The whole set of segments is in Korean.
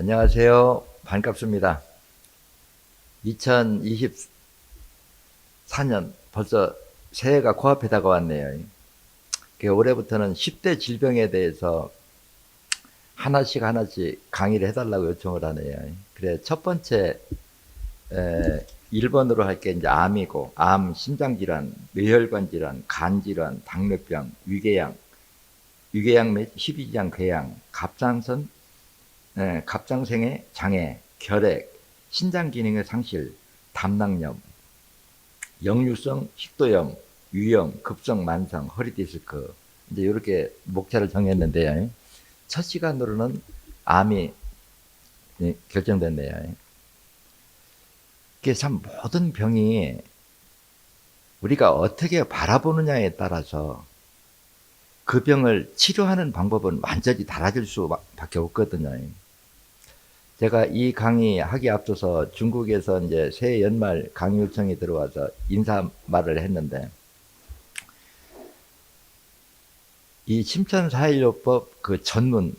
안녕하세요. 반갑습니다. 2024년 벌써 새해가 코앞에 다가왔네요. 올해부터는 10대 질병에 대해서 하나씩 강의를 해달라고 요청을 하네요. 그래, 첫 번째 1번으로 할 게 이제 암이고, 암, 심장질환, 뇌혈관 질환, 간질환, 당뇨병, 위궤양 및 십이지장 궤양, 갑상생의 장애, 결핵, 신장 기능의 상실, 담낭염, 역류성 식도염, 위염, 급성 만성, 허리 디스크, 이제 이렇게 목차를 정했는데요. 첫 시간으로는 암이 결정됐네요. 이게 참 모든 병이 우리가 어떻게 바라보느냐에 따라서 그 병을 치료하는 방법은 완전히 달라질 수밖에 없거든요. 제가 이 강의 하기 앞서서 중국에서 이제 새해 연말 강의 요청이 들어와서 인사말을 했는데, 이 심천사회요법 그 전문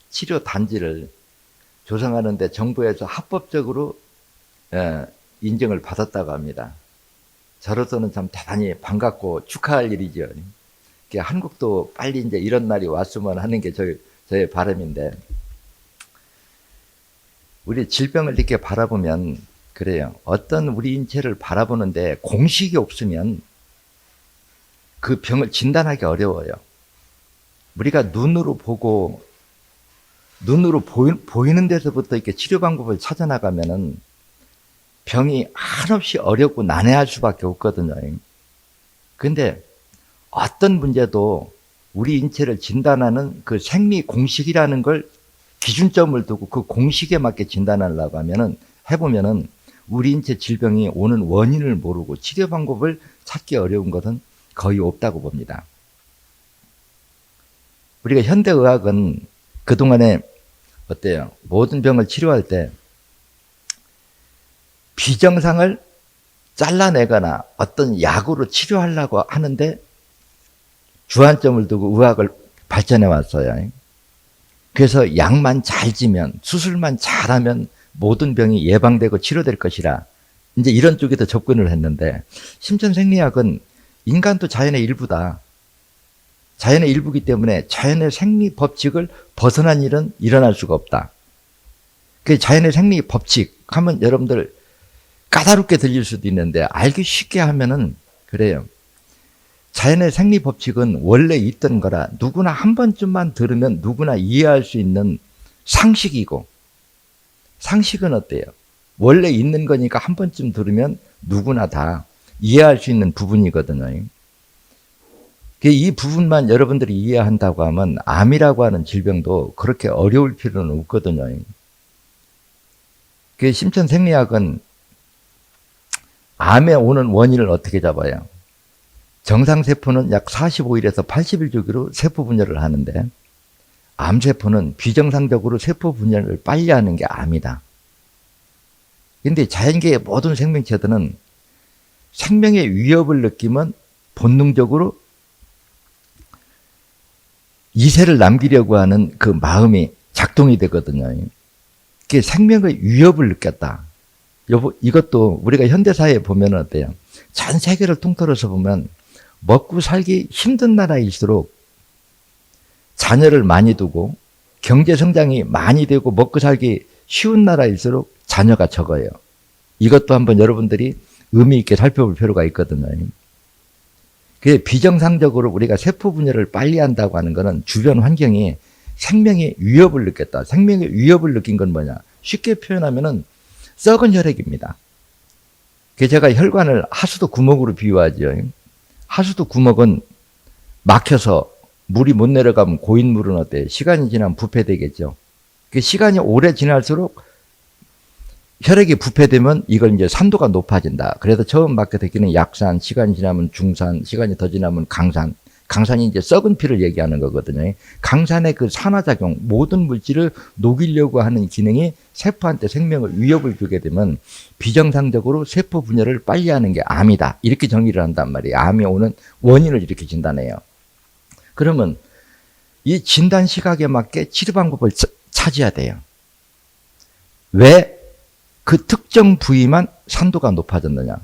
치료 단지를 조성하는데 정부에서 합법적으로 인정을 받았다고 합니다. 저로서는 참 대단히 반갑고 축하할 일이죠. 한국도 빨리 이제 이런 날이 왔으면 하는 게 저의 바람인데, 우리 질병을 이렇게 바라보면 그래요. 어떤 우리 인체를 바라보는데 공식이 없으면 그 병을 진단하기 어려워요. 우리가 눈으로 보고, 보이는 데서부터 이렇게 치료 방법을 찾아나가면은 병이 한없이 어렵고 난해할 수밖에 없거든요. 근데 어떤 문제도 우리 인체를 진단하는 그 생리 공식이라는 걸 기준점을 두고 그 공식에 맞게 진단하려고 해보면은 우리 인체 질병이 오는 원인을 모르고 치료 방법을 찾기 어려운 것은 거의 없다고 봅니다. 우리가 현대의학은 그동안에 어때요? 모든 병을 치료할 때 비정상을 잘라내거나 어떤 약으로 치료하려고 하는데 주안점을 두고 의학을 발전해 왔어요. 그래서 약만 잘 지면, 수술만 잘하면 모든 병이 예방되고 치료될 것이라 이제 이런 쪽에서 접근을 했는데, 심천생리학은 인간도 자연의 일부다. 자연의 일부이기 때문에 자연의 생리 법칙을 벗어난 일은 일어날 수가 없다. 그 자연의 생리 법칙 하면 여러분들 까다롭게 들릴 수도 있는데, 알기 쉽게 하면은 그래요. 자연의 생리 법칙은 원래 있던 거라 누구나 한 번쯤만 들으면 누구나 이해할 수 있는 상식이고, 상식은 어때요? 원래 있는 거니까 한 번쯤 들으면 누구나 다 이해할 수 있는 부분이거든요. 이 부분만 여러분들이 이해한다고 하면 암이라고 하는 질병도 그렇게 어려울 필요는 없거든요. 심천생리학은 암에 오는 원인을 어떻게 잡아요? 정상세포는 약 45일에서 80일 주기로 세포 분열을 하는데, 암세포는 비정상적으로 세포 분열을 빨리 하는 게 암이다. 그런데 자연계의 모든 생명체들은 생명의 위협을 느끼면 본능적으로 이세를 남기려고 하는 그 마음이 작동이 되거든요. 그게 생명의 위협을 느꼈다. 이것도 우리가 현대사회에 보면 어때요? 전 세계를 통틀어서 보면 먹고 살기 힘든 나라일수록 자녀를 많이 두고 경제 성장이 많이 되고 먹고 살기 쉬운 나라일수록 자녀가 적어요. 이것도 한번 여러분들이 의미 있게 살펴볼 필요가 있거든요. 그게 비정상적으로 우리가 세포 분열을 빨리 한다고 하는 것은 주변 환경이 생명의 위협을 느꼈다. 생명의 위협을 느낀 건 뭐냐? 쉽게 표현하면은 썩은 혈액입니다. 제가 혈관을 하수도 구멍으로 비유하죠. 하수도 구멍은 막혀서 물이 못 내려가면 고인물은 어때요? 시간이 지나면 부패되겠죠. 시간이 오래 지날수록 혈액이 부패되면 이걸 이제 산도가 높아진다. 그래서 처음 맡게 되기는 약산, 시간이 지나면 중산, 시간이 더 지나면 강산. 강산이 이제 썩은 피를 얘기하는 거거든요. 강산의 그 산화작용, 모든 물질을 녹이려고 하는 기능이 세포한테 생명을 위협을 주게 되면 비정상적으로 세포 분열을 빨리 하는 게 암이다. 이렇게 정의를 한단 말이에요. 암이 오는 원인을 이렇게 진단해요. 그러면 이 진단 시각에 맞게 치료 방법을 찾아야 돼요. 왜 그 특정 부위만 산도가 높아졌느냐?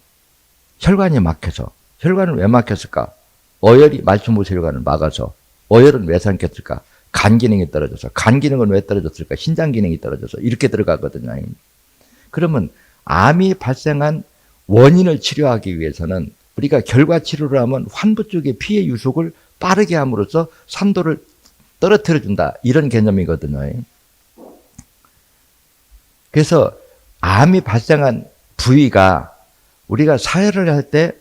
혈관이 막혀서. 혈관은 왜 막혔을까? 어혈이 말초모세 혈관을 막아서. 어혈은 왜 삼켰을까? 간 기능이 떨어져서. 간 기능은 왜 떨어졌을까? 신장 기능이 떨어져서. 이렇게 들어가거든요. 그러면 암이 발생한 원인을 치료하기 위해서는 우리가 결과 치료를 하면 환부 쪽의 피해 유속을 빠르게 함으로써 산도를 떨어뜨려 준다. 이런 개념이거든요. 그래서 암이 발생한 부위가 우리가 사혈을 할 때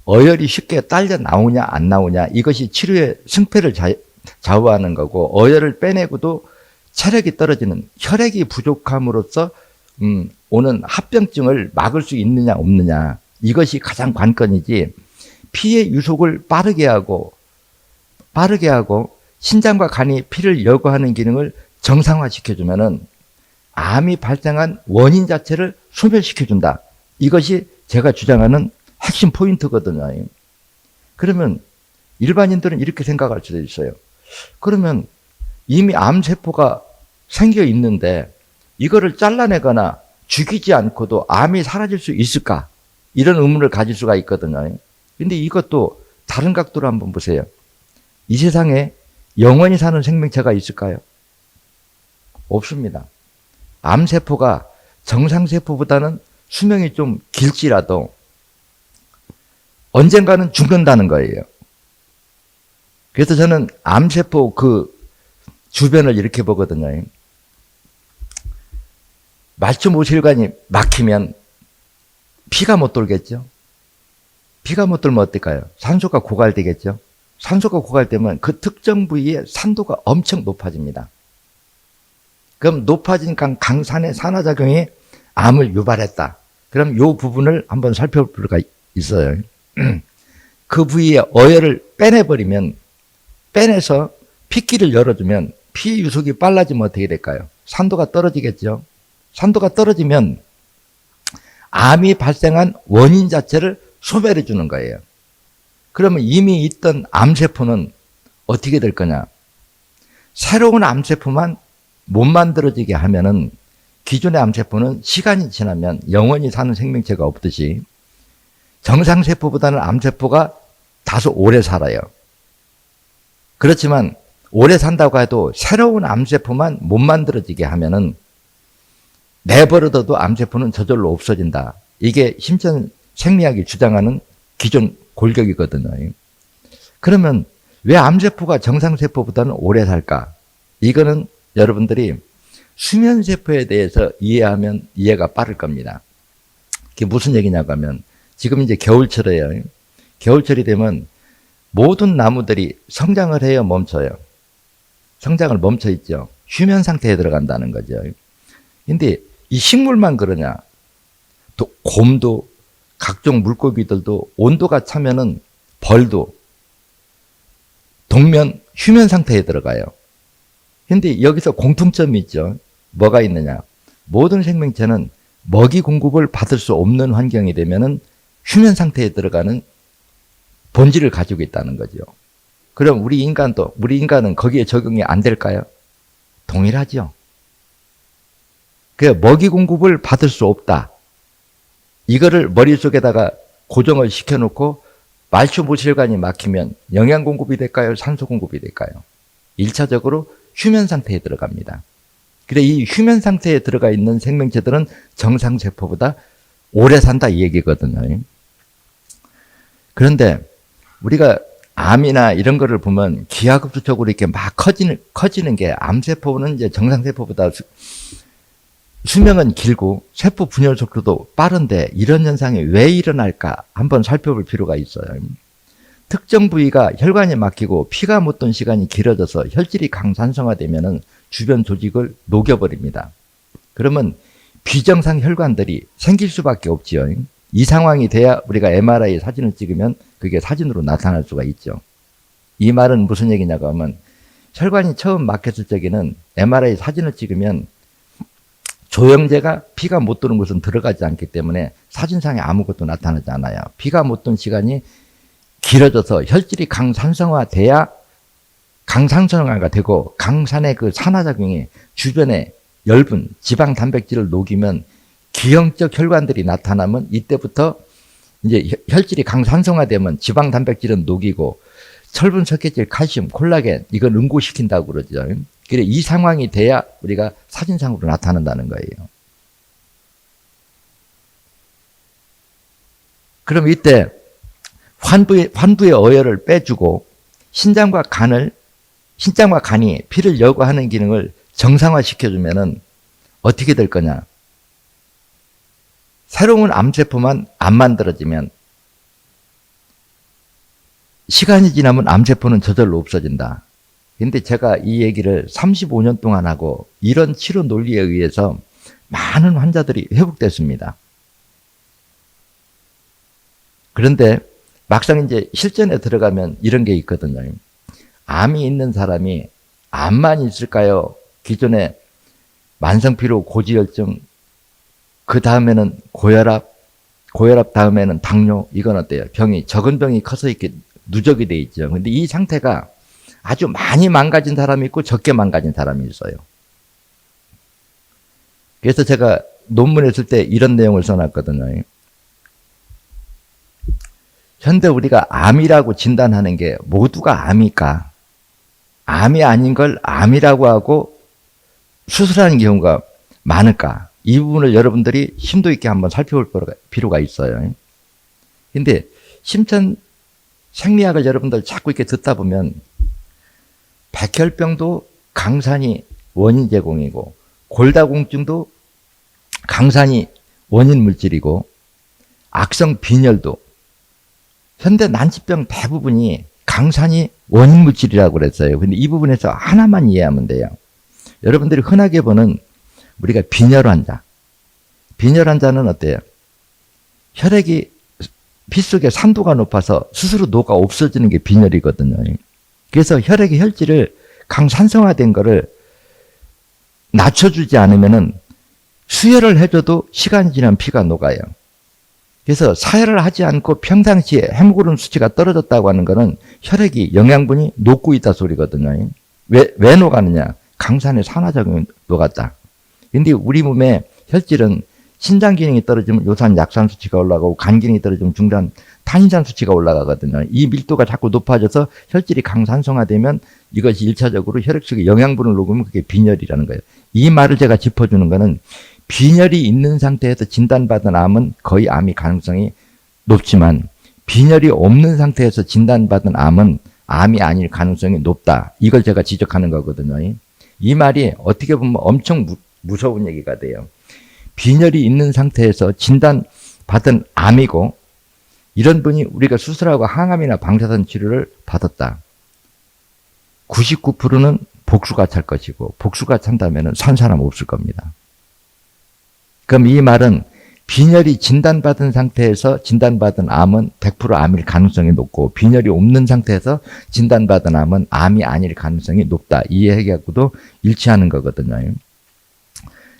어혈이 쉽게 딸려 나오냐 안 나오냐 이것이 치료의 승패를 좌우하는 거고, 어혈을 빼내고도 체력이 떨어지는, 혈액이 부족함으로써 오는 합병증을 막을 수 있느냐 없느냐, 이것이 가장 관건이지, 피의 유속을 빠르게 하고 신장과 간이 피를 여과하는 기능을 정상화시켜주면은 암이 발생한 원인 자체를 소멸시켜준다. 이것이 제가 주장하는 핵심 포인트거든요. 그러면 일반인들은 이렇게 생각할 수도 있어요. 그러면 이미 암세포가 생겨 있는데 이거를 잘라내거나 죽이지 않고도 암이 사라질 수 있을까? 이런 의문을 가질 수가 있거든요. 근데 이것도 다른 각도로 한번 보세요. 이 세상에 영원히 사는 생명체가 있을까요? 없습니다. 암세포가 정상세포보다는 수명이 좀 길지라도 언젠가는 죽는다는 거예요. 그래서 저는 암세포 그 주변을 이렇게 보거든요. 말초모세혈관이 막히면 피가 못 돌겠죠. 피가 못 돌면 어떨까요? 산소가 고갈되겠죠. 산소가 고갈되면 그 특정 부위에 산도가 엄청 높아집니다. 그럼 높아진 강산의 산화작용이 암을 유발했다. 그럼 이 부분을 한번 살펴볼 필요가 있어요. 그 부위에 어혈을 빼내서 핏길을 열어주면 피 유속이 빨라지면 어떻게 될까요? 산도가 떨어지겠죠. 산도가 떨어지면 암이 발생한 원인 자체를 소멸해 주는 거예요. 그러면 이미 있던 암세포는 어떻게 될 거냐? 새로운 암세포만 못 만들어지게 하면은 기존의 암세포는 시간이 지나면 영원히 사는 생명체가 없듯이 정상세포보다는 암세포가 다소 오래 살아요. 그렇지만 오래 산다고 해도 새로운 암세포만 못 만들어지게 하면은 내버려둬도 암세포는 저절로 없어진다. 이게 심천 생리학이 주장하는 기존 골격이거든요. 그러면 왜 암세포가 정상세포보다는 오래 살까? 이거는 여러분들이 수면세포에 대해서 이해하면 이해가 빠를 겁니다. 그게 무슨 얘기냐고 하면 지금 이제 겨울철이에요. 겨울철이 되면 모든 나무들이 성장을 해요, 멈춰요? 성장을 멈춰 있죠. 휴면 상태에 들어간다는 거죠. 근데 이 식물만 그러냐? 또 곰도 각종 물고기들도 온도가 차면은 벌도 동면 휴면 상태에 들어가요. 근데 여기서 공통점이 있죠. 뭐가 있느냐? 모든 생명체는 먹이 공급을 받을 수 없는 환경이 되면은 휴면 상태에 들어가는 본질을 가지고 있다는 거죠. 그럼 우리 인간은 거기에 적용이 안 될까요? 동일하죠. 그 먹이 공급을 받을 수 없다. 이거를 머릿속에다가 고정을 시켜놓고 말초모세혈관이 막히면 영양 공급이 될까요? 산소 공급이 될까요? 1차적으로 휴면 상태에 들어갑니다. 그래, 이 휴면 상태에 들어가 있는 생명체들은 정상세포보다 오래 산다 이 얘기거든요. 그런데 우리가 암이나 이런 거를 보면 기하급수적으로 이렇게 막 커지는 게, 암세포는 이제 정상세포보다 수명은 길고 세포 분열 속도도 빠른데 이런 현상이 왜 일어날까 한번 살펴볼 필요가 있어요. 특정 부위가 혈관이 막히고 피가 못 돈 시간이 길어져서 혈질이 강산성화되면 주변 조직을 녹여버립니다. 그러면 비정상 혈관들이 생길 수밖에 없지요. 이 상황이 돼야 우리가 MRI 사진을 찍으면 그게 사진으로 나타날 수가 있죠. 이 말은 무슨 얘기냐고 하면 혈관이 처음 막혔을 적에는 MRI 사진을 찍으면 조영제가 피가 못 도는 곳은 들어가지 않기 때문에 사진상에 아무것도 나타나지 않아요. 피가 못 돈 시간이 길어져서 혈질이 강산성화돼야 강산성화가 되고 강산의 그 산화작용이 주변에 엷은 지방 단백질을 녹이면 기형적 혈관들이 나타나면 이때부터 이제 혈질이 강산성화되면 지방 단백질은 녹이고 철분, 석회질, 칼슘, 콜라겐 이걸 응고시킨다고 그러죠. 그래 이 상황이 돼야 우리가 사진상으로 나타난다는 거예요. 그럼 이때 환부의 어혈을 빼주고 신장과 간이 피를 여과하는 기능을 정상화시켜주면은 어떻게 될 거냐? 새로운 암세포만 안 만들어지면 시간이 지나면 암세포는 저절로 없어진다. 근데 제가 이 얘기를 35년 동안 하고 이런 치료 논리에 의해서 많은 환자들이 회복됐습니다. 그런데 막상 이제 실전에 들어가면 이런 게 있거든요. 암이 있는 사람이 암만 있을까요? 기존에 만성피로, 고지혈증, 그 다음에는 고혈압 다음에는 당뇨, 이건 어때요? 적은 병이 커서 이렇게 누적이 돼 있죠. 근데 이 상태가 아주 많이 망가진 사람이 있고 적게 망가진 사람이 있어요. 그래서 제가 논문에 쓸 때 이런 내용을 써놨거든요. 현대 우리가 암이라고 진단하는 게 모두가 암일까? 암이 아닌 걸 암이라고 하고 수술하는 경우가 많을까? 이 부분을 여러분들이 심도 있게 한번 살펴볼 필요가 있어요. 근데 심천 생리학을 여러분들 자꾸 이렇게 듣다 보면 백혈병도 강산이 원인 제공이고 골다공증도 강산이 원인 물질이고 악성 빈혈도 현대 난치병 대부분이 강산이 원인 물질이라고 그랬어요. 근데 이 부분에서 하나만 이해하면 돼요. 여러분들이 흔하게 보는 우리가 빈혈 환자는 어때요? 혈액이 피 속에 산도가 높아서 스스로 녹아 없어지는 게 빈혈이거든요. 그래서 혈액의 혈질을 강산성화된 거를 낮춰주지 않으면은 수혈을 해줘도 시간이 지나면 피가 녹아요. 그래서 사혈을 하지 않고 평상시에 헤모글로빈 수치가 떨어졌다고 하는 거는 혈액이 영양분이 녹고 있다 소리거든요. 왜 녹았느냐? 강산의 산화작용이 녹았다. 근데 우리 몸의 혈질은 신장 기능이 떨어지면 요산, 약산 수치가 올라가고 간 기능이 떨어지면 중단, 탄신산 수치가 올라가거든요. 이 밀도가 자꾸 높아져서 혈질이 강산성화되면 이것이 1차적으로 혈액 속에 영양분을 녹으면 그게 빈혈이라는 거예요. 이 말을 제가 짚어주는 거는 빈혈이 있는 상태에서 진단받은 암은 거의 암이 가능성이 높지만 빈혈이 없는 상태에서 진단받은 암은 암이 아닐 가능성이 높다. 이걸 제가 지적하는 거거든요. 이 말이 어떻게 보면 엄청 무서운 얘기가 돼요. 빈혈이 있는 상태에서 진단받은 암이고 이런 분이 우리가 수술하고 항암이나 방사선 치료를 받았다. 99%는 복수가 찰 것이고 복수가 찬다면 산 사람 없을 겁니다. 그럼 이 말은 빈혈이 진단받은 상태에서 진단받은 암은 100% 암일 가능성이 높고 빈혈이 없는 상태에서 진단받은 암은 암이 아닐 가능성이 높다. 이 얘기하고도 일치하는 거거든요.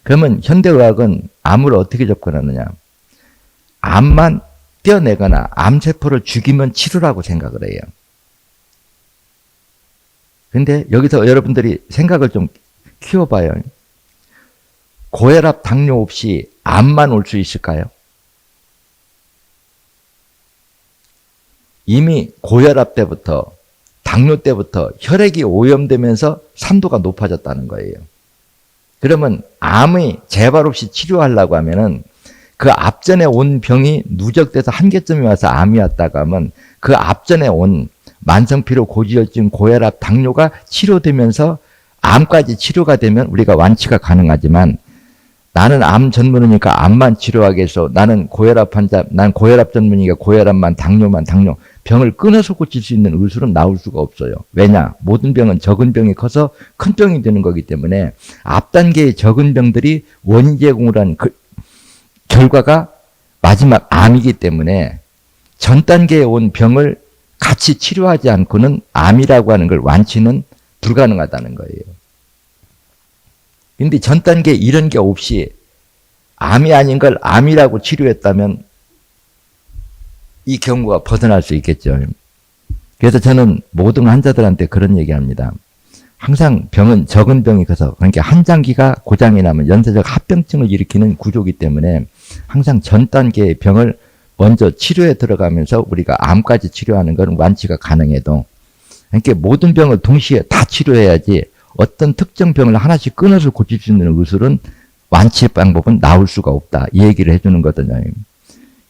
그러면 현대의학은 암을 어떻게 접근하느냐? 암만 떼어내거나 암세포를 죽이면 치료라고 생각을 해요. 근데 여기서 여러분들이 생각을 좀 키워봐요. 고혈압, 당뇨 없이 암만 올 수 있을까요? 이미 고혈압 때부터 당뇨 때부터 혈액이 오염되면서 산도가 높아졌다는 거예요. 그러면 암의 재발 없이 치료하려고 하면은 그 앞전에 온 병이 누적돼서 한계점에 와서 암이 왔다가 하면 그 앞전에 온 만성피로, 고지혈증, 고혈압, 당뇨가 치료되면서 암까지 치료가 되면 우리가 완치가 가능하지만 나는 암 전문이니까 암만 치료하겠어. 나는 고혈압 환자, 난 고혈압 전문이니까 고혈압만, 당뇨만, 당뇨. 병을 끊어서 고칠 수 있는 의술은 나올 수가 없어요. 왜냐? 모든 병은 적은 병이 커서 큰 병이 되는 거기 때문에 앞 단계의 적은 병들이 원인 제공을 한 결과가 마지막 암이기 때문에 전 단계에 온 병을 같이 치료하지 않고는 암이라고 하는 걸 완치는 불가능하다는 거예요. 근데 전 단계 이런 게 없이 암이 아닌 걸 암이라고 치료했다면 이 경우가 벗어날 수 있겠죠. 그래서 저는 모든 환자들한테 그런 얘기합니다. 항상 병은 적은 병이 커서 그러니까 한장기가 고장이 나면 연쇄적 합병증을 일으키는 구조이기 때문에 항상 전 단계의 병을 먼저 치료에 들어가면서 우리가 암까지 치료하는 건 완치가 가능해도 그러니까 모든 병을 동시에 다 치료해야지 어떤 특정 병을 하나씩 끊어서 고칠 수 있는 의술은 완치 방법은 나올 수가 없다. 이 얘기를 해주는 거거든요.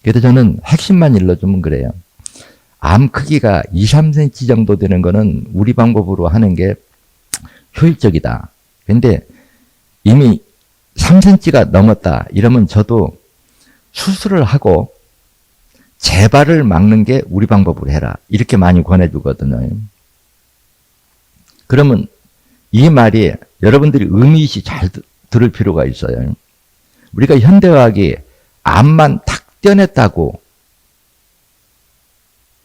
그래서 저는 핵심만 일러주면 그래요. 암 크기가 2, 3cm 정도 되는 거는 우리 방법으로 하는 게 효율적이다. 근데 이미 3cm가 넘었다. 이러면 저도 수술을 하고 재발을 막는 게 우리 방법으로 해라. 이렇게 많이 권해주거든요. 그러면 이 말이 여러분들이 의미있이 잘 들을 필요가 있어요. 우리가 현대의학이 암만 탁 떼어냈다고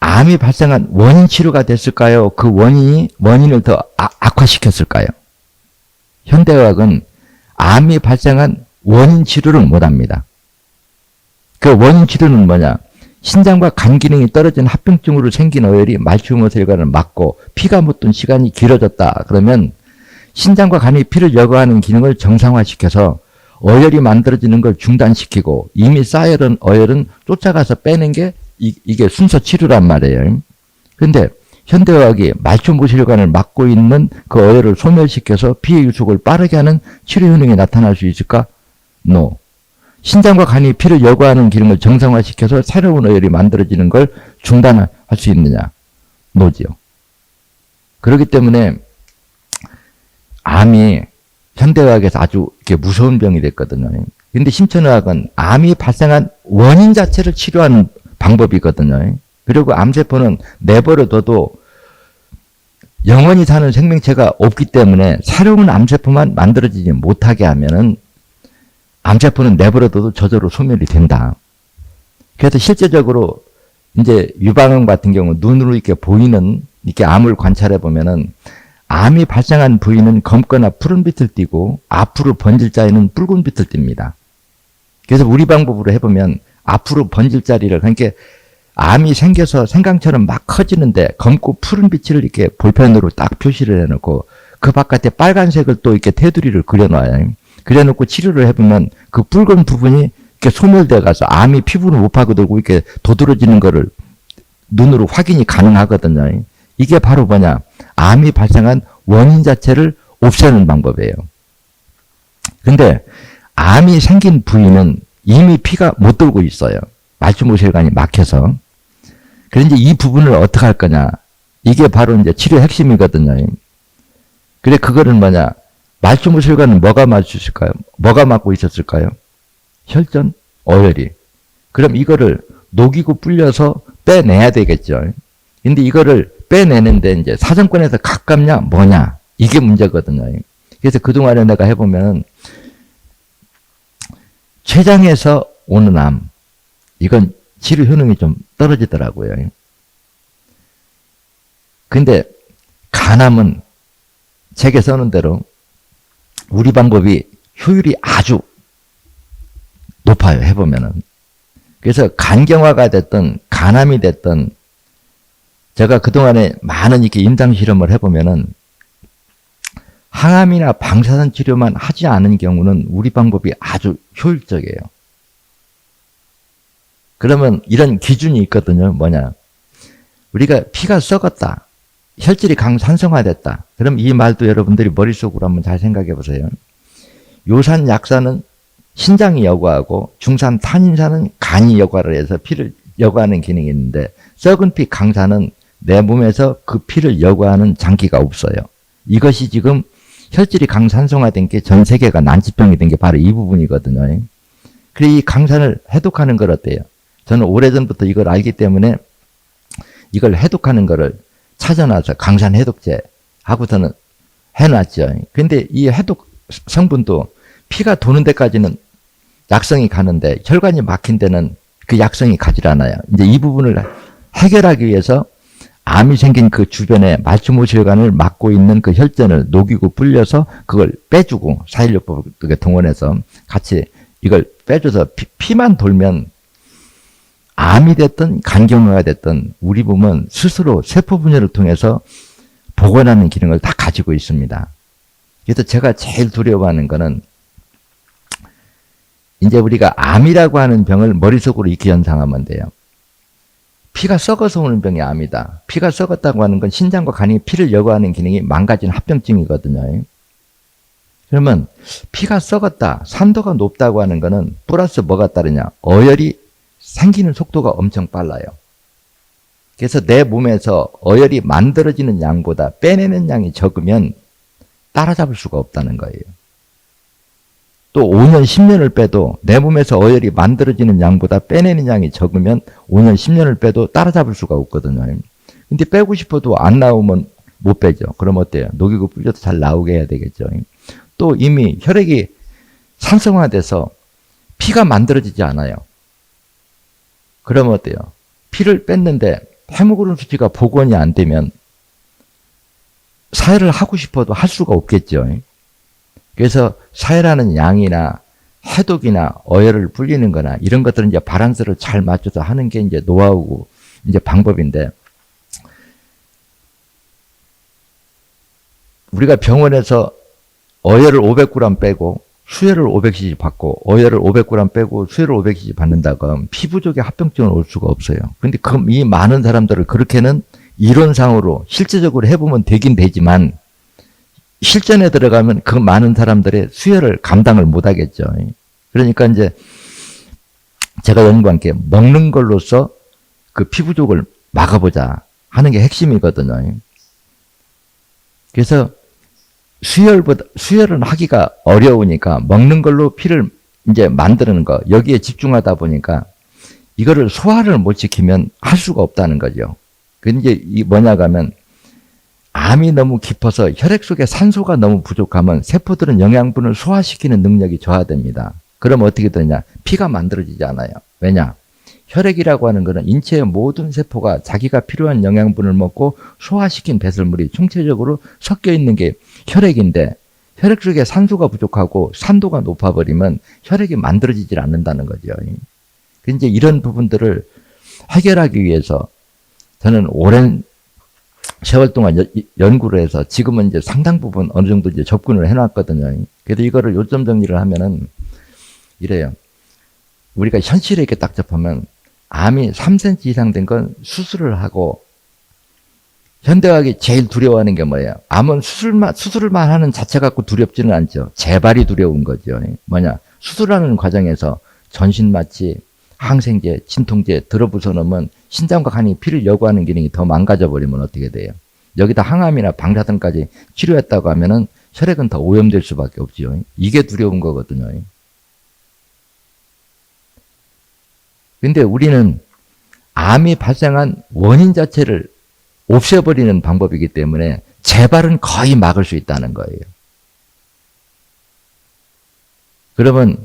암이 발생한 원인 치료가 됐을까요? 그 원인을 더 악화시켰을까요? 현대의학은 암이 발생한 원인 치료를 못합니다. 그 원인 치료는 뭐냐? 신장과 간 기능이 떨어진 합병증으로 생긴 어혈이 말초모세혈관을 막고 피가 묻던 시간이 길어졌다. 그러면 신장과 간이 피를 여과하는 기능을 정상화시켜서 어혈이 만들어지는 걸 중단시키고 이미 쌓여있는 어혈은 쫓아가서 빼는 게 이게 순서 치료란 말이에요. 근데 현대의학이 말초모세혈관을 막고 있는 그 어혈을 소멸시켜서 피의 유속을 빠르게 하는 치료 효능이 나타날 수 있을까? No. 신장과 간이 피를 여과하는 기능을 정상화시켜서 새로운 어혈이 만들어지는 걸 중단할 수 있느냐? 노지요. 그렇기 때문에 암이 현대의학에서 아주 이렇게 무서운 병이 됐거든요. 그런데 심천의학은 암이 발생한 원인 자체를 치료하는 방법이거든요. 그리고 암세포는 내버려둬도 영원히 사는 생명체가 없기 때문에 새로운 암세포만 만들어지지 못하게 하면은 암세포는 내버려둬도 저절로 소멸이 된다. 그래서 실제적으로 이제 유방암 같은 경우 눈으로 이렇게 보이는 이렇게 암을 관찰해 보면은 암이 발생한 부위는 검거나 푸른빛을 띠고 앞으로 번질 자에는 붉은빛을 띱니다. 그래서 우리 방법으로 해보면 앞으로 번질 자리를 그러니까 암이 생겨서 생강처럼 막 커지는데 검고 푸른빛을 이렇게 볼펜으로 딱 표시를 해놓고 그 바깥에 빨간색을 또 이렇게 테두리를 그려놔요. 그래놓고 치료를 해보면 그 붉은 부분이 이렇게 소멸돼 가서 암이 피부를 못 파고들고 이렇게 도드라지는 거를 눈으로 확인이 가능하거든요. 이게 바로 뭐냐? 암이 발생한 원인 자체를 없애는 방법이에요. 근데 암이 생긴 부위는 이미 피가 못 돌고 있어요. 말초모세혈관이 막혀서. 그런데 이 부분을 어떻게 할 거냐? 이게 바로 이제 치료의 핵심이거든요. 그래 그거는 뭐냐? 말초모세혈관은 뭐가 맞추실까요? 뭐가 막고 있었을까요? 혈전, 어혈이. 그럼 이거를 녹이고 불려서 빼내야 되겠죠. 근데 이거를 빼내는데 이제 사정권에서 가깝냐 뭐냐 이게 문제거든요. 그래서 그동안에 내가 해보면 췌장에서 오는 암 이건 치료 효능이 좀 떨어지더라고요. 근데 간암은 책에 써놓은 대로 우리 방법이 효율이 아주 높아요. 해보면은. 그래서 간경화가 됐든 간암이 됐든 제가 그동안에 많은 이렇게 임상 실험을 해보면은 항암이나 방사선 치료만 하지 않은 경우는 우리 방법이 아주 효율적이에요. 그러면 이런 기준이 있거든요. 뭐냐? 우리가 피가 썩었다. 혈질이 강산성화됐다. 그럼 이 말도 여러분들이 머릿속으로 한번 잘 생각해 보세요. 요산 약산은 신장이 여과하고 중산 탄인산은 간이 여과를 해서 피를 여과하는 기능이 있는데 썩은 피 강산은 내 몸에서 그 피를 여과하는 장기가 없어요. 이것이 지금 혈질이 강산성화된 게 전 세계가 난치병이 된 게 바로 이 부분이거든요. 그래 이 강산을 해독하는 걸 어때요? 저는 오래전부터 이걸 알기 때문에 이걸 해독하는 거를 찾아놔서 강산 해독제 하고서는 해놨죠. 근데 이 해독 성분도 피가 도는 데까지는 약성이 가는데 혈관이 막힌 데는 그 약성이 가지 않아요. 이제 이 부분을 해결하기 위해서 암이 생긴 그 주변에 말초모세혈관을 막고 있는 그 혈전을 녹이고 불려서 그걸 빼주고 4.16법을 동원해서 같이 이걸 빼줘서 피만 돌면 암이 됐든 간경화가 됐든 우리 몸은 스스로 세포 분열을 통해서 복원하는 기능을 다 가지고 있습니다. 그래서 제가 제일 두려워하는 거는 이제 우리가 암이라고 하는 병을 머릿속으로 이렇게 연상하면 돼요. 피가 썩어서 오는 병이 암이다. 피가 썩었다고 하는 건 신장과 간이 피를 여과하는 기능이 망가진 합병증이거든요. 그러면 피가 썩었다, 산도가 높다고 하는 거는 플러스 뭐가 따르냐? 어혈이 생기는 속도가 엄청 빨라요. 그래서 내 몸에서 어혈이 만들어지는 양보다 빼내는 양이 적으면 따라잡을 수가 없다는 거예요. 또 5년, 10년을 빼도 내 몸에서 어혈이 만들어지는 양보다 빼내는 양이 적으면 5년, 10년을 빼도 따라잡을 수가 없거든요. 근데 빼고 싶어도 안 나오면 못 빼죠. 그럼 어때요? 녹이고 불려도 잘 나오게 해야 되겠죠. 또 이미 혈액이 산성화돼서 피가 만들어지지 않아요. 그럼 어때요? 피를 뺐는데 헤모글로빈 수치가 복원이 안 되면 사혈을 하고 싶어도 할 수가 없겠죠. 그래서 사혈하는 양이나 해독이나 어혈을 불리는 거나 이런 것들은 이제 바란스를 잘 맞춰서 하는 게 이제 노하우고 이제 방법인데, 우리가 병원에서 어혈을 500g 빼고 수혈을 500cc 받고 어혈을 500g 빼고 수혈을 500cc 받는다고 하면 피 부족의 합병증은 올 수가 없어요. 근데 이 많은 사람들을 그렇게는 이론상으로 실제적으로 해보면 되긴 되지만 실전에 들어가면 그 많은 사람들의 수혈을 감당을 못 하겠죠. 그러니까 이제 제가 연구한 게 먹는 걸로써 그 피 부족을 막아보자 하는 게 핵심이거든요. 그래서 수혈은 하기가 어려우니까 먹는 걸로 피를 이제 만드는 거, 여기에 집중하다 보니까 이거를 소화를 못 지키면 할 수가 없다는 거죠. 근데 이제 뭐냐 하면 암이 너무 깊어서 혈액 속에 산소가 너무 부족하면 세포들은 영양분을 소화시키는 능력이 저하됩니다. 그럼 어떻게 되냐? 피가 만들어지지 않아요. 왜냐? 혈액이라고 하는 것은 인체의 모든 세포가 자기가 필요한 영양분을 먹고 소화시킨 배설물이 총체적으로 섞여 있는 게 혈액인데, 혈액 속에 산소가 부족하고 산도가 높아버리면 혈액이 만들어지질 않는다는 거죠. 이제 이런 부분들을 해결하기 위해서 저는 오랜 세월 동안 연구를 해서 지금은 이제 상당 부분 어느 정도 이제 접근을 해놨거든요. 그래서 이거를 요점 정리를 하면은 이래요. 우리가 현실에 이렇게 딱 접하면 암이 3cm 이상 된 건 수술을 하고, 현대의학이 제일 두려워하는 게 뭐예요? 암은 수술만 하는 자체 갖고 두렵지는 않죠. 재발이 두려운 거죠. 뭐냐? 수술하는 과정에서 전신마취, 항생제, 진통제 들어부숴 놓으면 신장과 간이 피를 여과하는 기능이 더 망가져 버리면 어떻게 돼요? 여기다 항암이나 방사선까지 치료했다고 하면은 혈액은 더 오염될 수밖에 없지요. 이게 두려운 거거든요. 근데 우리는 암이 발생한 원인 자체를 없애버리는 방법이기 때문에 재발은 거의 막을 수 있다는 거예요. 그러면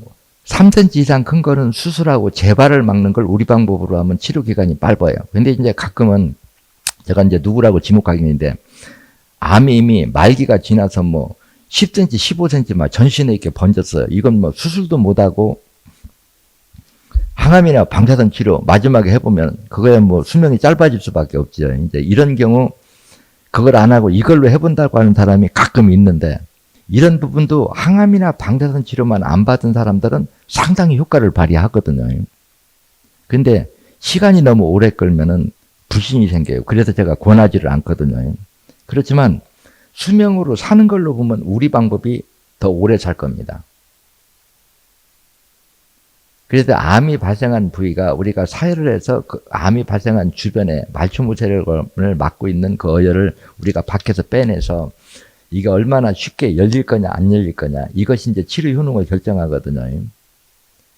3cm 이상 큰 거는 수술하고 재발을 막는 걸 우리 방법으로 하면 치료 기간이 짧아요. 근데 이제 가끔은 제가 이제 누구라고 지목하기는데, 암이 이미 말기가 지나서 뭐 10cm, 15cm 막 전신에 이렇게 번졌어요. 이건 뭐 수술도 못하고 항암이나 방사선 치료 마지막에 해보면 그거에 뭐 수명이 짧아질 수밖에 없죠. 이제 이런 경우 그걸 안 하고 이걸로 해본다고 하는 사람이 가끔 있는데, 이런 부분도 항암이나 방사선 치료만 안 받은 사람들은 상당히 효과를 발휘하거든요. 근데 시간이 너무 오래 끌면은 불신이 생겨요. 그래서 제가 권하지를 않거든요. 그렇지만 수명으로 사는 걸로 보면 우리 방법이 더 오래 살 겁니다. 그래서 암이 발생한 부위가 우리가 사혈을 해서 그 암이 발생한 주변에 말초무혈을 막고 있는 그 어혈을 우리가 밖에서 빼내서 이게 얼마나 쉽게 열릴 거냐 안 열릴 거냐, 이것이 이제 치료 효능을 결정하거든요.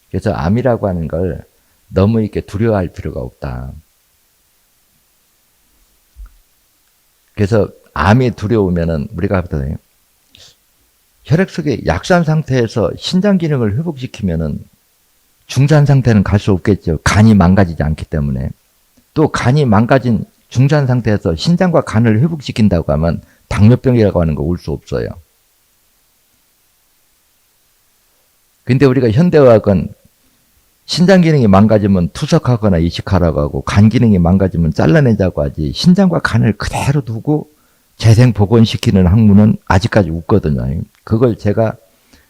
그래서 암이라고 하는 걸 너무 이렇게 두려워할 필요가 없다. 그래서 암이 두려우면은 우리가 혈액 속에 약산 상태에서 신장 기능을 회복시키면은 중산 상태는 갈 수 없겠죠. 간이 망가지지 않기 때문에. 또 간이 망가진 중산 상태에서 신장과 간을 회복시킨다고 하면 당뇨병이라고 하는 거 올 수 없어요. 근데 우리가 현대의학은 신장 기능이 망가지면 투석하거나 이식하라고 하고, 간 기능이 망가지면 잘라내자고 하지, 신장과 간을 그대로 두고 재생 복원시키는 학문은 아직까지 없거든요. 그걸 제가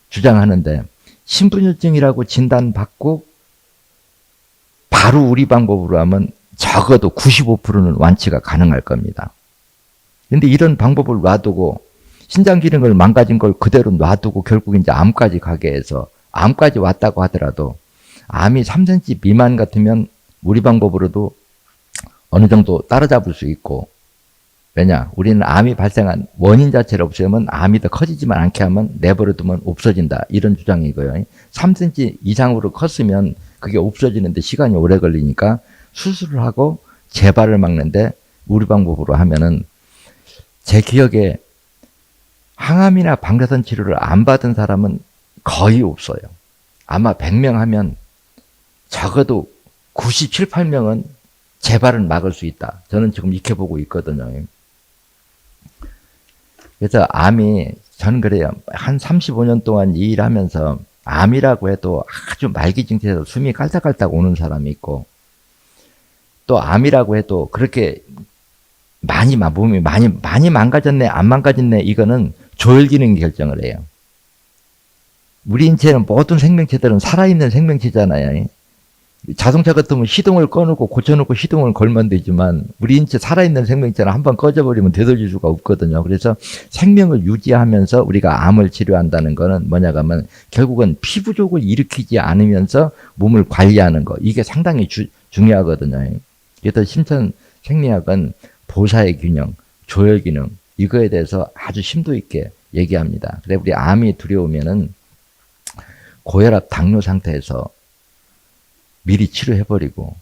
주장하는데 신분유증이라고 진단받고 바로 우리 방법으로 하면 적어도 95%는 완치가 가능할 겁니다. 근데 이런 방법을 놔두고 신장 기능을 망가진 걸 그대로 놔두고 결국 이제 암까지 가게 해서 암까지 왔다고 하더라도 암이 3cm 미만 같으면 우리 방법으로도 어느 정도 따라잡을 수 있고, 왜냐? 우리는 암이 발생한 원인 자체를 없애면 암이 더 커지지만 않게 하면 내버려두면 없어진다. 이런 주장이고요. 3cm 이상으로 컸으면 그게 없어지는데 시간이 오래 걸리니까 수술을 하고 재발을 막는데 우리 방법으로 하면은 제 기억에 항암이나 방사선 치료를 안 받은 사람은 거의 없어요. 아마 100명 하면 적어도 97, 8명은 재발을 막을 수 있다. 저는 지금 익혀보고 있거든요. 그래서 암이, 저는 그래요. 한 35년 동안 이 일하면서 암이라고 해도 아주 말기 증세에서 숨이 깔딱깔딱 오는 사람이 있고, 또 암이라고 해도 그렇게 몸이 많이 망가졌네, 안 망가졌네, 이거는 조혈기능이 결정을 해요. 우리 인체는 모든 생명체들은 살아있는 생명체잖아요. 자동차 같으면 시동을 꺼놓고 고쳐놓고 시동을 걸면 되지만 우리 인체 살아있는 생명체는 한번 꺼져버리면 되돌릴 수가 없거든요. 그래서 생명을 유지하면서 우리가 암을 치료한다는 거는 뭐냐고 하면 결국은 피부족을 일으키지 않으면서 몸을 관리하는 거, 이게 상당히 중요하거든요. 그래서 심천 생리학은 보사의 균형, 조혈 기능, 이거에 대해서 아주 심도 있게 얘기합니다. 그래 우리 암이 두려우면은 고혈압 당뇨 상태에서 미리 치료해버리고,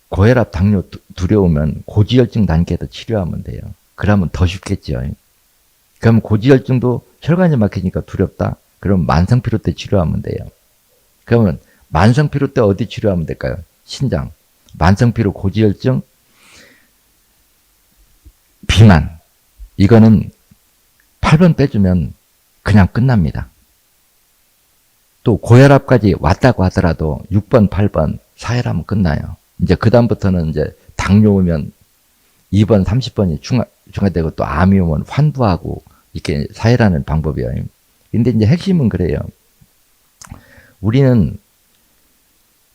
고혈압 당뇨 두려우면 고지혈증 단계에서 치료하면 돼요. 그러면 더 쉽겠죠. 그럼 고지혈증도 혈관이 막히니까 두렵다? 그럼 만성피로 때 치료하면 돼요. 그러면 만성피로 때 어디 치료하면 될까요? 신장. 만성피로, 고지혈증, 비만. 이거는 8번 빼주면 그냥 끝납니다. 또 고혈압까지 왔다고 하더라도 6번, 8번 사혈하면 끝나요. 이제 그다음부터는 이제 당뇨 오면 2번, 30번이 중화되고 또 암이 오면 환부하고 이렇게 사혈하는 방법이에요. 근데 이제 핵심은 그래요. 우리는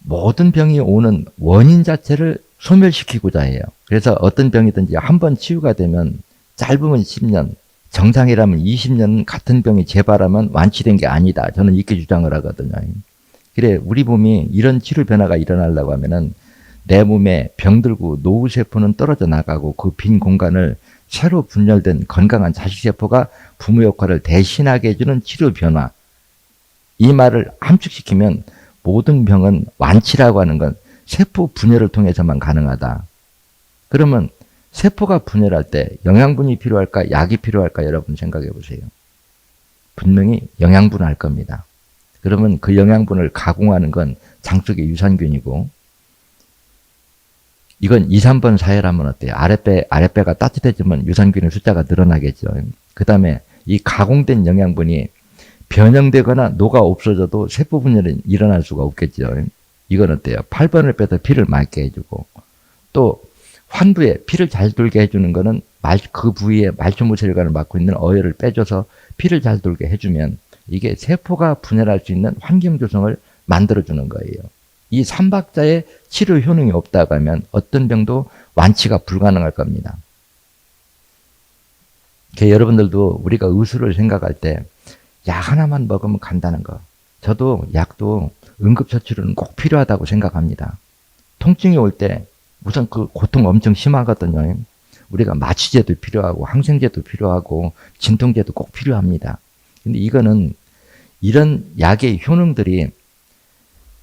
모든 병이 오는 원인 자체를 소멸시키고자 해요. 그래서 어떤 병이든지 한번 치유가 되면 짧으면 10년, 정상이라면 20년 같은 병이 재발하면 완치된 게 아니다. 저는 이렇게 주장을 하거든요. 그래, 우리 몸이 이런 치료 변화가 일어나려고 하면은 내 몸에 병들고 노후세포는 떨어져 나가고 그 빈 공간을 새로 분열된 건강한 자식세포가 부모 역할을 대신하게 해주는 치료 변화. 이 말을 함축시키면 모든 병은 완치라고 하는 건 세포 분열을 통해서만 가능하다. 그러면 세포가 분열할 때 영양분이 필요할까, 약이 필요할까, 여러분 생각해 보세요. 분명히 영양분을 할 겁니다. 그러면 그 영양분을 가공하는 건 장 속의 유산균이고, 이건 2, 3번 사혈하면 어때요? 아랫배가 따뜻해지면 유산균의 숫자가 늘어나겠죠. 그 다음에 이 가공된 영양분이 변형되거나 녹아 없어져도 세포 분열은 일어날 수가 없겠죠. 이건 어때요? 8번을 빼서 피를 맑게 해주고, 또 환부에 피를 잘 돌게 해주는 거는 그 부위에 말초무혈관을 맡고 있는 어혈을 빼줘서 피를 잘 돌게 해주면 이게 세포가 분열할 수 있는 환경 조성을 만들어주는 거예요. 이 3박자의 치료 효능이 없다고 하면 어떤 병도 완치가 불가능할 겁니다. 여러분들도 우리가 의술을 생각할 때 약 하나만 먹으면 간다는 거. 저도 약도 응급처치로는 꼭 필요하다고 생각합니다. 통증이 올 때 우선 그 고통 엄청 심하거든요. 우리가 마취제도 필요하고 항생제도 필요하고 진통제도 꼭 필요합니다. 근데 이거는 이런 약의 효능들이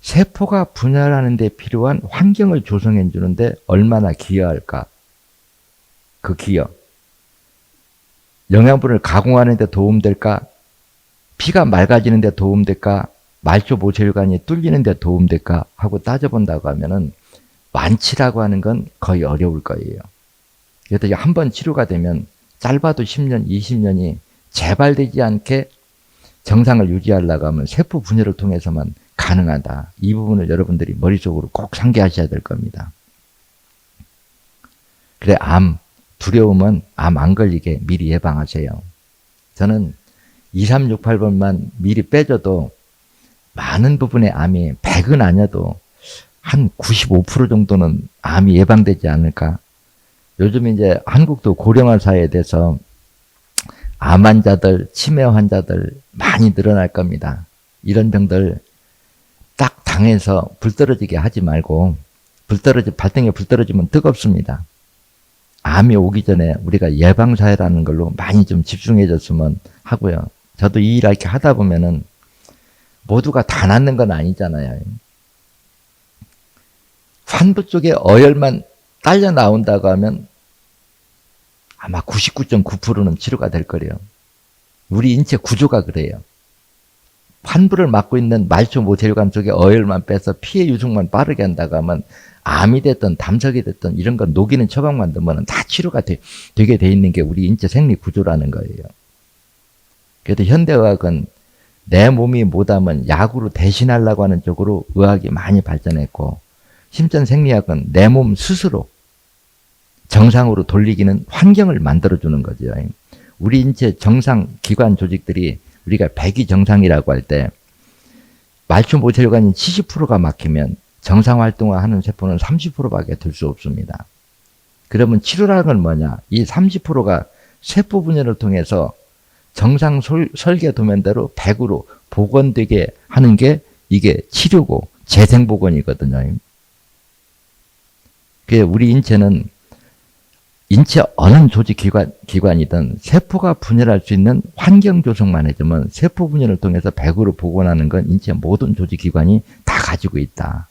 세포가 분열하는 데 필요한 환경을 조성해 주는데 얼마나 기여할까? 그 기여. 영양분을 가공하는 데 도움될까? 피가 맑아지는 데 도움될까? 말초 모세혈관이 뚫리는 데 도움될까? 하고 따져본다고 하면은 완치라고 하는 건 거의 어려울 거예요. 그래서 한 번 치료가 되면 짧아도 10년, 20년이 재발되지 않게 정상을 유지하려고 하면 세포 분열을 통해서만 가능하다. 이 부분을 여러분들이 머릿속으로 꼭 상기하셔야 될 겁니다. 그래, 암 두려움은 암 안 걸리게 미리 예방하세요. 저는 2368번만 미리 빼줘도 많은 부분의 암이 100은 아니어도 한 95% 정도는 암이 예방되지 않을까. 요즘 이제 한국도 고령화 사회에 대해서 암 환자들, 치매 환자들 많이 늘어날 겁니다. 이런 병들 딱 당해서 불 떨어지게 하지 말고, 발등에 불 떨어지면 뜨겁습니다. 암이 오기 전에 우리가 예방사회라는 걸로 많이 좀 집중해 줬으면 하고요. 저도 이 일 이렇게 하다 보면은 모두가 다 낫는 건 아니잖아요. 환부 쪽에 어혈만 딸려 나온다고 하면 아마 99.9%는 치료가 될 거래요. 우리 인체 구조가 그래요. 환부를 막고 있는 말초 모세혈관 쪽에 어혈만 빼서 피해 유승만 빠르게 한다고 하면 암이 됐든 담석이 됐든 이런 건 녹이는 처방만 넣으면 다 치료가 되게 돼 있는 게 우리 인체 생리 구조라는 거예요. 그래도 현대의학은 내 몸이 못하면 약으로 대신하려고 하는 쪽으로 의학이 많이 발전했고, 심전생리학은 내 몸 스스로 정상으로 돌리기는 환경을 만들어주는 거죠. 우리 인체 정상 기관 조직들이 우리가 백이정상이라고 할 때 말초 모세혈관이 70%가 막히면 정상 활동하는 세포는 30%밖에 될 수 없습니다. 그러면 치료라는 건 뭐냐? 이 30%가 세포 분열을 통해서 정상 설계 도면대로 100으로 복원되게 하는 게 이게 치료고 재생복원이거든요. 우리 인체는 인체 어느 조직 기관이든 세포가 분열할 수 있는 환경 조성만 해주면 세포 분열을 통해서 100으로 복원하는 건 인체 모든 조직 기관이 다 가지고 있다.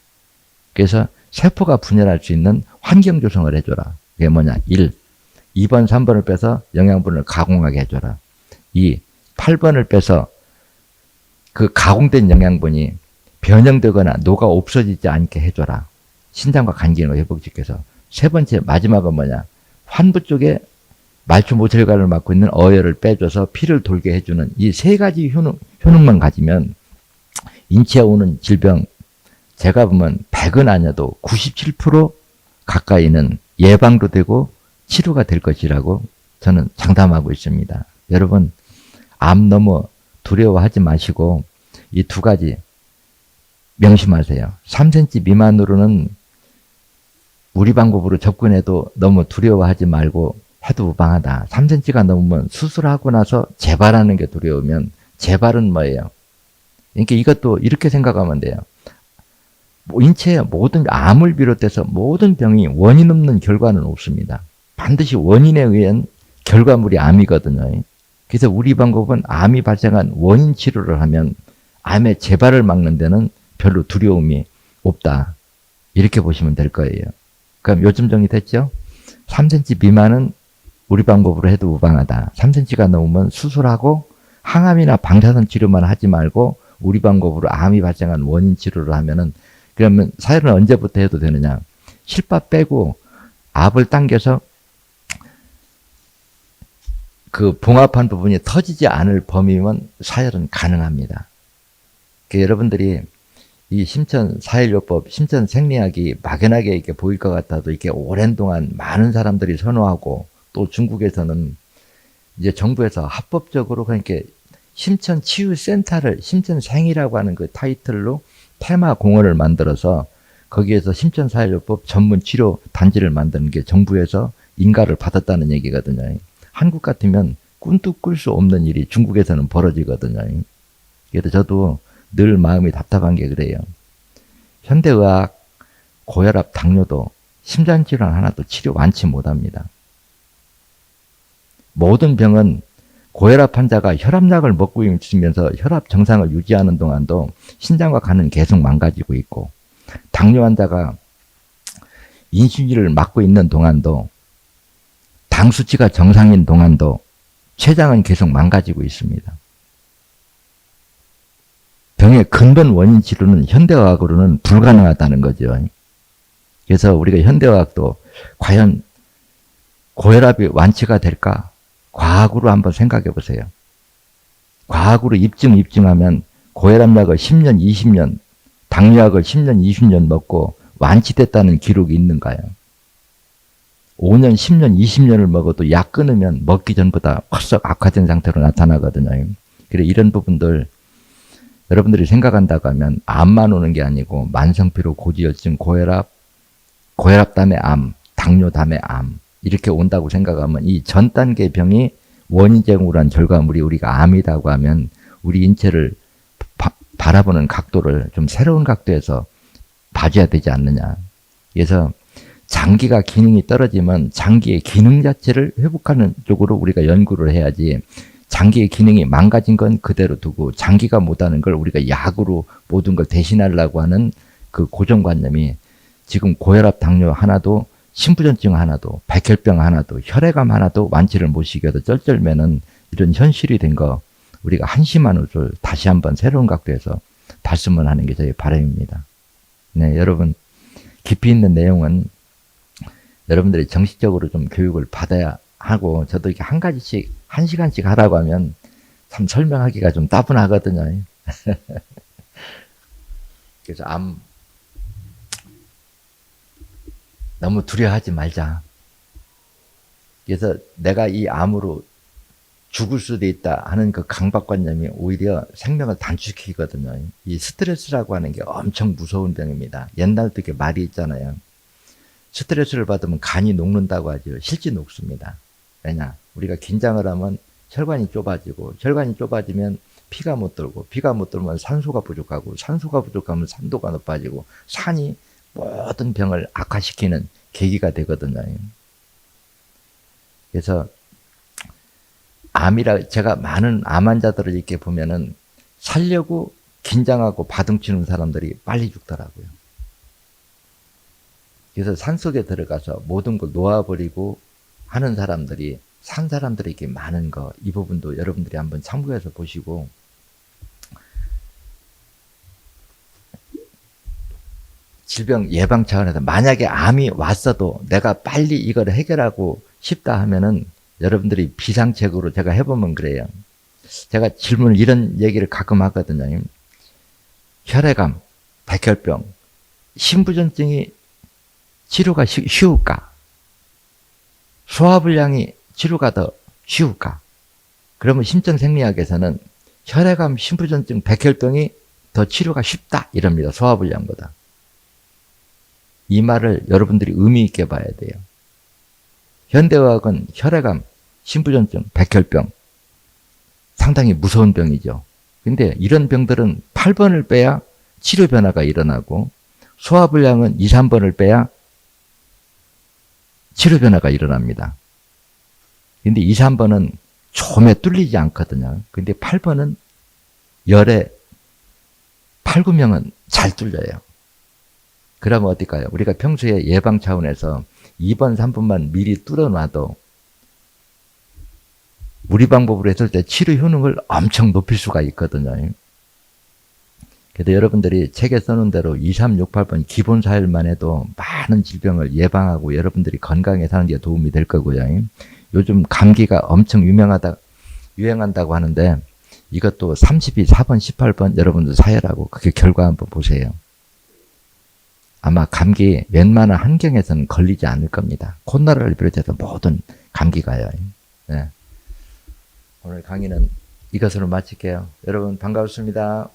그래서 세포가 분열할 수 있는 환경 조성을 해줘라. 그게 뭐냐? 1. 2번, 3번을 빼서 영양분을 가공하게 해줘라. 2. 8번을 빼서 그 가공된 영양분이 변형되거나 녹아 없어지지 않게 해줘라. 신장과 간 기능을 회복시켜서. 세 번째, 마지막은 뭐냐? 환부 쪽에 말초 모세혈관을 막고 있는 어혈을 빼줘서 피를 돌게 해주는 이 세 가지 효능만 가지면 인체에 오는 질병, 제가 보면 100은 아니어도 97% 가까이는 예방도 되고 치료가 될 것이라고 저는 장담하고 있습니다. 여러분, 암 너무 두려워하지 마시고 이 두 가지 명심하세요. 3cm 미만으로는 우리 방법으로 접근해도 너무 두려워하지 말고 해도 무방하다. 3cm가 넘으면 수술하고 나서 재발하는 게 두려우면 재발은 뭐예요? 그러니까 이것도 이렇게 생각하면 돼요. 인체의 모든 암을 비롯해서 모든 병이 원인 없는 결과는 없습니다. 반드시 원인에 의한 결과물이 암이거든요. 그래서 우리 방법은 암이 발생한 원인 치료를 하면 암의 재발을 막는 데는 별로 두려움이 없다. 이렇게 보시면 될 거예요. 그럼 요즘 정리됐죠? 3cm 미만은 우리 방법으로 해도 무방하다. 3cm가 넘으면 수술하고 항암이나 방사선 치료만 하지 말고 우리 방법으로 암이 발생한 원인 치료를 하면은, 그러면 사혈은 언제부터 해도 되느냐? 실밥 빼고 압을 당겨서 그 봉합한 부분이 터지지 않을 범위면 사혈은 가능합니다. 여러분들이 이 심천사혈요법, 심천생리학이 막연하게 이렇게 보일 것 같아도 이게 오랜 동안 많은 사람들이 선호하고, 또 중국에서는 이제 정부에서 합법적으로 그러니까 심천치유센터를 심천생이라고 하는 그 타이틀로 테마 공원을 만들어서 거기에서 심천사혈요법 전문 치료 단지를 만드는 게 정부에서 인가를 받았다는 얘기거든요. 한국 같으면 꿈도 꿀 수 없는 일이 중국에서는 벌어지거든요. 그래서 저도 늘 마음이 답답한 게 그래요. 현대의학, 고혈압, 당뇨도 심장질환 하나도 치료 완치 못합니다. 모든 병은 고혈압 환자가 혈압약을 먹고 있으면서 혈압 정상을 유지하는 동안도 신장과 간은 계속 망가지고 있고, 당뇨 환자가 인슐린을 맞고 있는 동안도, 당 수치가 정상인 동안도 췌장은 계속 망가지고 있습니다. 병의 근본 원인 치료는 현대의학으로는 불가능하다는 거죠. 그래서 우리가 현대의학도 과연 고혈압이 완치가 될까? 과학으로 한번 생각해 보세요. 과학으로 입증하면 고혈압약을 10년, 20년, 당뇨약을 10년, 20년 먹고 완치됐다는 기록이 있는가요? 5년, 10년, 20년을 먹어도 약 끊으면 먹기 전보다 훨씬 악화된 상태로 나타나거든요. 그래 이런 부분들 여러분들이 생각한다고 하면 암만 오는 게 아니고 만성피로, 고지혈증, 고혈압 다음에 암, 당뇨 다음에 암 이렇게 온다고 생각하면 이 전 단계 병이 원인 제공을 한 결과물이 우리가 암이라고 하면 우리 인체를 바라보는 각도를 좀 새로운 각도에서 봐줘야 되지 않느냐. 그래서 장기가 기능이 떨어지면 장기의 기능 자체를 회복하는 쪽으로 우리가 연구를 해야지 장기의 기능이 망가진 건 그대로 두고 장기가 못하는 걸 우리가 약으로 모든 걸 대신하려고 하는 그 고정관념이 지금 고혈압, 당뇨 하나도 심부전증 하나도 백혈병 하나도 혈액암 하나도 완치를 못 시켜도 쩔쩔매는 이런 현실이 된 거 우리가 한심한 옷을 다시 한번 새로운 각도에서 봤으면 하는 게 저희 바람입니다. 네, 여러분 깊이 있는 내용은 여러분들이 정식적으로 좀 교육을 받아야 하고 저도 이렇게 한 가지씩 한 시간씩 하라고 하면 참 설명하기가 좀 따분하거든요. 그래서 암 너무 두려워하지 말자. 그래서 내가 이 암으로 죽을 수도 있다 하는 그 강박관념이 오히려 생명을 단축시키거든요. 이 스트레스라고 하는 게 엄청 무서운 병입니다. 옛날도 이렇게 말이 있잖아요. 스트레스를 받으면 간이 녹는다고 하죠. 실제 녹습니다. 왜냐? 우리가 긴장을 하면 혈관이 좁아지고 혈관이 좁아지면 피가 못 돌고 피가 못 돌면 산소가 부족하고 산소가 부족하면 산도가 높아지고 산이 모든 병을 악화시키는 계기가 되거든요. 그래서 암이라 제가 많은 암 환자들을 이렇게 보면은 살려고 긴장하고 바둥치는 사람들이 빨리 죽더라고요. 그래서 산속에 들어가서 모든 걸 놓아버리고 하는 사람들이 산 사람들이 이렇게 많은 거 이 부분도 여러분들이 한번 참고해서 보시고 질병 예방 차원에서 만약에 암이 왔어도 내가 빨리 이걸 해결하고 싶다 하면은 여러분들이 비상책으로 제가 해보면 그래요. 제가 질문을 이런 얘기를 가끔 하거든요. 혈액암, 백혈병, 심부전증이 치료가 쉬울까? 소화불량이 치료가 더 쉬울까? 그러면 심정생리학에서는 혈액암, 심부전증, 백혈병이 더 치료가 쉽다 이럽니다. 소화불량보다. 이 말을 여러분들이 의미 있게 봐야 돼요. 현대의학은 혈액암, 심부전증, 백혈병 상당히 무서운 병이죠. 근데 이런 병들은 8번을 빼야 치료 변화가 일어나고 소화불량은 2, 3번을 빼야 치료 변화가 일어납니다. 근데 2, 3번은 좀에 뚫리지 않거든요. 근데 8번은 열에 8, 9명은 잘 뚫려요. 그러면 어떨까요? 우리가 평소에 예방 차원에서 2번, 3번만 미리 뚫어놔도 우리 방법으로 했을 때 치료 효능을 엄청 높일 수가 있거든요. 그래도 여러분들이 책에 써놓은 대로 2, 3, 6, 8번 기본 사열만 해도 많은 질병을 예방하고 여러분들이 건강에 사는 데 도움이 될 거고요. 요즘 감기가 엄청 유행한다고 하는데 이것도 32, 4번, 18번 여러분들 사열하고 그게 결과 한번 보세요. 아마 감기 웬만한 환경에서는 걸리지 않을 겁니다. 코로나를 비롯해서 모든 감기가요. 네. 오늘 강의는 이것으로 마칠게요. 여러분 반갑습니다.